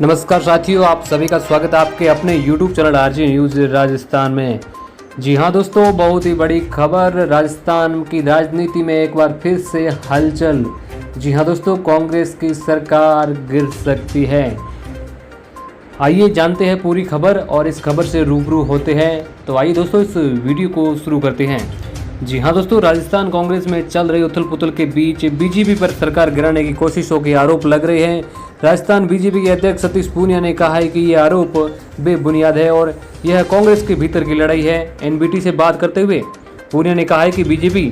नमस्कार साथियों, आप सभी का स्वागत है आपके अपने YouTube channel RJ news Rajasthan में। जी हाँ दोस्तों, बहुत ही बड़ी खबर, राजस्थान की राजनीति में एक बार फिर से हलचल। जी हाँ दोस्तों, कांग्रेस की सरकार गिर सकती है। आइए जानते हैं पूरी खबर और इस खबर से रूबरू होते हैं। तो आइए दोस्तों, इस वीडियो को शुरू करते हैं। जी हाँ दोस्तों, राजस्थान कांग्रेस में चल रही उथल पुथल के बीच बीजेपी पर सरकार गिराने की कोशिशों के आरोप लग रहे हैं। राजस्थान बीजेपी के अध्यक्ष सतीश पूनिया ने कहा है कि ये आरोप बेबुनियाद है और यह कांग्रेस के भीतर की लड़ाई है। एनबीटी से बात करते हुए पूनिया ने कहा है कि बीजेपी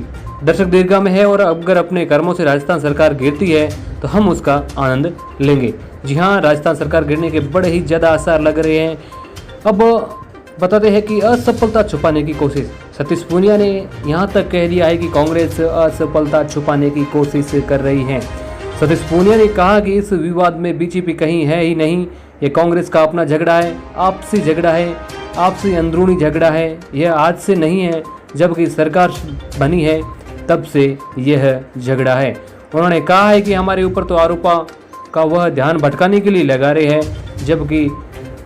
दर्शक दीर्घा में है और अगर अपने कर्मों से राजस्थान सरकार गिरती है तो हम उसका आनंद लेंगे। जी हाँ, राजस्थान सरकार गिरने के बड़े ही ज़्यादा आसार लग रहे हैं। अब बताते हैं कि असफलता छुपाने की कोशिश। सतीश पूनिया ने यहाँ तक कह दिया है कि कांग्रेस असफलता छुपाने की कोशिश कर रही है। सतीश पूनिया ने कहा कि इस विवाद में बीजेपी कहीं है ही नहीं, ये कांग्रेस का अपना झगड़ा है, आपसी झगड़ा है, आपसी अंदरूनी झगड़ा है। यह आज से नहीं है, जबकि सरकार बनी है तब से यह झगड़ा है। उन्होंने कहा है कि हमारे ऊपर तो आरोपों का वह ध्यान भटकाने के लिए लगा रहे हैं, जबकि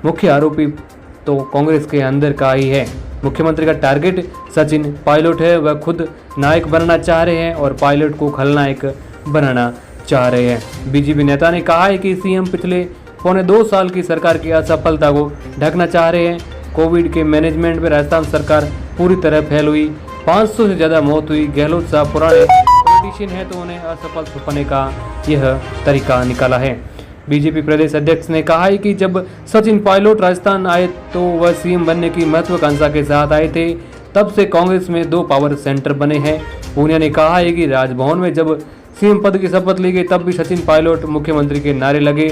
मुख्य आरोपी तो कांग्रेस के अंदर का ही है। मुख्यमंत्री का टारगेट सचिन पायलट है, वह खुद नायक बनना चाह रहे हैं और पायलट को खलनायक बनाना चाह रहे हैं। बीजेपी नेता ने कहा है कि सीएम पिछले 2.25 साल की सरकार की असफलता को ढकना चाह रहे हैं। कोविड के मैनेजमेंट में राजस्थान सरकार पूरी तरह फेल हुई, 500 से ज़्यादा मौत हुई। गहलोत साहब पुराने पॉलिटिशियन है तो उन्हें असफल छुपाने का यह तरीका निकाला है। बीजेपी प्रदेश अध्यक्ष ने कहा है कि जब सचिन पायलट राजस्थान आए तो वह सीएम बनने की महत्वाकांक्षा के साथ आए थे, तब से कांग्रेस में 2 पावर सेंटर बने हैं। पूनिया ने कहा है कि राजभवन में जब सीएम पद की शपथ ली गई तब भी सचिन पायलट मुख्यमंत्री के नारे लगे,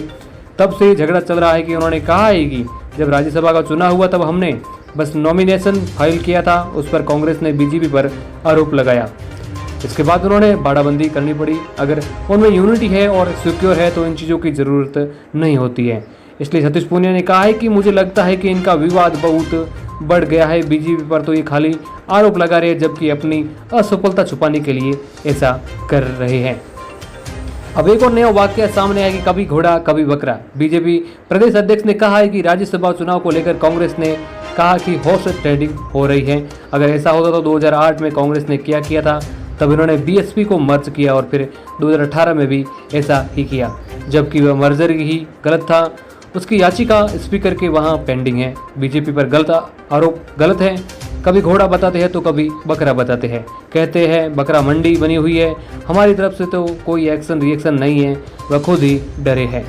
तब से झगड़ा चल रहा है। कि उन्होंने कहा है कि जब राज्यसभा का चुनाव हुआ तब हमने बस नॉमिनेशन फाइल किया था, उस पर कांग्रेस ने बीजेपी पर आरोप लगाया। इसके बाद उन्होंने बाड़ाबंदी करनी पड़ी। अगर उनमें यूनिटी है और सिक्योर है तो इन चीज़ों की ज़रूरत नहीं होती है। इसलिए सतीश पूनिया ने कहा है कि मुझे लगता है कि इनका विवाद बहुत बढ़ गया है, बीजेपी पर तो ये खाली आरोप लगा रहे हैं, जबकि अपनी असफलता छुपाने के लिए ऐसा कर रहे हैं। अब एक और नया वाकया सामने आया कि कभी घोड़ा कभी बकरा। बीजेपी प्रदेश अध्यक्ष ने कहा है कि राज्यसभा चुनाव को लेकर कांग्रेस ने कहा कि हॉर्स ट्रेडिंग हो रही है। अगर ऐसा होता तो 2008 में कांग्रेस ने क्या किया था, तब इन्होंने बीएसपी को मर्ज किया और फिर 2018 में भी ऐसा ही किया, जबकि वह मर्जर ही गलत था। उसकी याचिका स्पीकर के वहाँ पेंडिंग है। बीजेपी पर गलत आरोप गलत है, कभी घोड़ा बताते हैं तो कभी बकरा बताते हैं, कहते हैं बकरा मंडी बनी हुई है। हमारी तरफ से तो कोई एक्शन रिएक्शन नहीं है, वह खुद ही डरे हैं।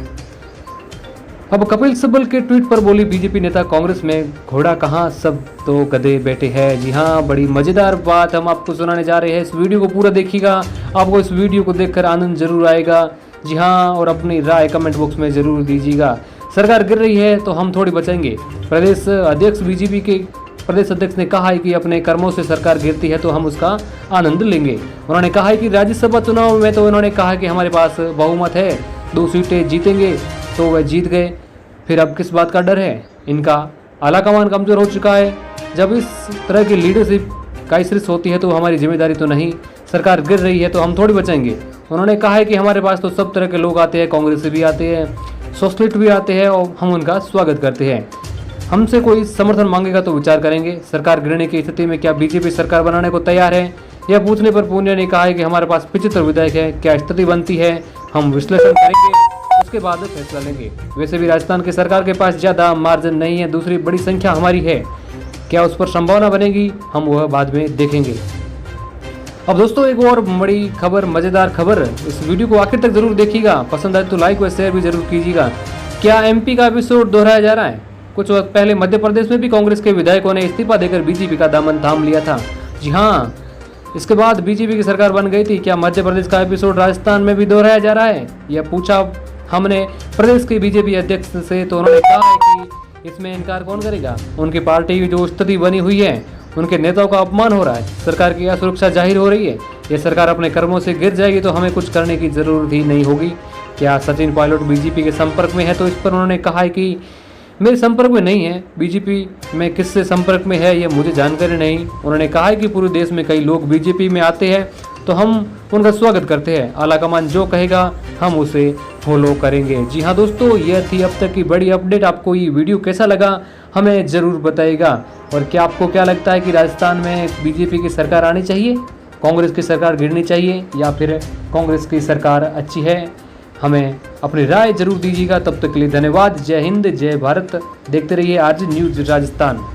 अब कपिल सिब्बल के ट्वीट पर बोली बीजेपी नेता, कांग्रेस में घोड़ा कहाँ, सब तो गधे बैठे हैं। जी हाँ, बड़ी मजेदार बात हम आपको सुनाने जा रहे हैं। इस वीडियो को पूरा देखिएगा, आपको इस वीडियो को देखकर आनंद जरूर आएगा। जी हाँ, और अपनी राय कमेंट बॉक्स में जरूर दीजिएगा। सरकार गिर रही है तो हम थोड़ी बचेंगे। प्रदेश अध्यक्ष बीजेपी के प्रदेश अध्यक्ष ने कहा है कि अपने कर्मों से सरकार गिरती है तो हम उसका आनंद लेंगे। उन्होंने कहा है कि राज्यसभा चुनाव में तो इन्होंने कहा कि हमारे पास बहुमत है, 2 सीटें जीतेंगे, तो वह जीत गए, फिर अब किस बात का डर है। इनका आला कमान कमजोर हो चुका है। जब इस तरह की लीडरशिप क्राइसिस होती है तो हमारी जिम्मेदारी तो नहीं, सरकार गिर रही है तो हम थोड़ी बचेंगे। उन्होंने कहा है कि हमारे पास तो सब तरह के लोग आते हैं, कांग्रेस से भी आते हैं, सोशलिस्ट भी आते हैं और हम उनका स्वागत करते हैं। हमसे कोई समर्थन मांगेगा तो विचार करेंगे। सरकार गिरने की स्थिति में क्या बीजेपी सरकार बनाने को तैयार है, यह पूछने पर पूनिया ने कहा है कि हमारे पास 75 विधायक है, क्या स्थिति बनती है हम विश्लेषण करेंगे, उसके बाद फैसला लेंगे। वैसे भी राजस्थान की सरकार के पास ज़्यादा मार्जिन नहीं है, दूसरी बड़ी संख्या हमारी है, क्या उस पर संभावना बनेगी हम वह बाद में देखेंगे। अब दोस्तों, एक और बड़ी खबर, मज़ेदार खबर, इस वीडियो को आखिर तक जरूर देखिएगा। पसंद आए तो लाइक व शेयर भी जरूर कीजिएगा। क्या एमपी का एपिसोड दोहराया जा रहा है? कुछ वक्त पहले मध्य प्रदेश में भी कांग्रेस के विधायकों ने इस्तीफा देकर बीजेपी का दामन थाम लिया था। जी हाँ, इसके बाद बीजेपी की सरकार बन गई थी। क्या मध्य प्रदेश का एपिसोड राजस्थान में भी दोहराया जा रहा है, यह पूछा हमने प्रदेश के बीजेपी अध्यक्ष से, तो उन्होंने कहा है कि इसमें इनकार कौन करेगा। उनकी पार्टी की जो स्थिति बनी हुई है, उनके नेताओं का अपमान हो रहा है, सरकार की असुरक्षा जाहिर हो रही है। यह सरकार अपने कर्मों से गिर जाएगी तो हमें कुछ करने की जरूरत ही नहीं होगी। क्या सचिन पायलट बीजेपी के संपर्क में है, तो इस पर उन्होंने कहा है कि मेरे संपर्क में नहीं है, बीजेपी में किससे संपर्क में है यह मुझे जानकारी नहीं। उन्होंने कहा है कि पूरे देश में कई लोग बीजेपी में आते हैं तो हम उनका स्वागत करते हैं। आलाकमान जो कहेगा हम उसे फॉलो करेंगे। जी हाँ दोस्तों, यह थी अब तक की बड़ी अपडेट। आपको ये वीडियो कैसा लगा हमें ज़रूर बताइएगा। और क्या आपको क्या लगता है कि राजस्थान में बीजेपी की सरकार आनी चाहिए, कांग्रेस की सरकार गिरनी चाहिए, या फिर कांग्रेस की सरकार अच्छी है? हमें अपनी राय जरूर दीजिएगा। तब तक के लिए धन्यवाद। जय हिंद, जय भारत। देखते रहिए आरजे न्यूज़ राजस्थान।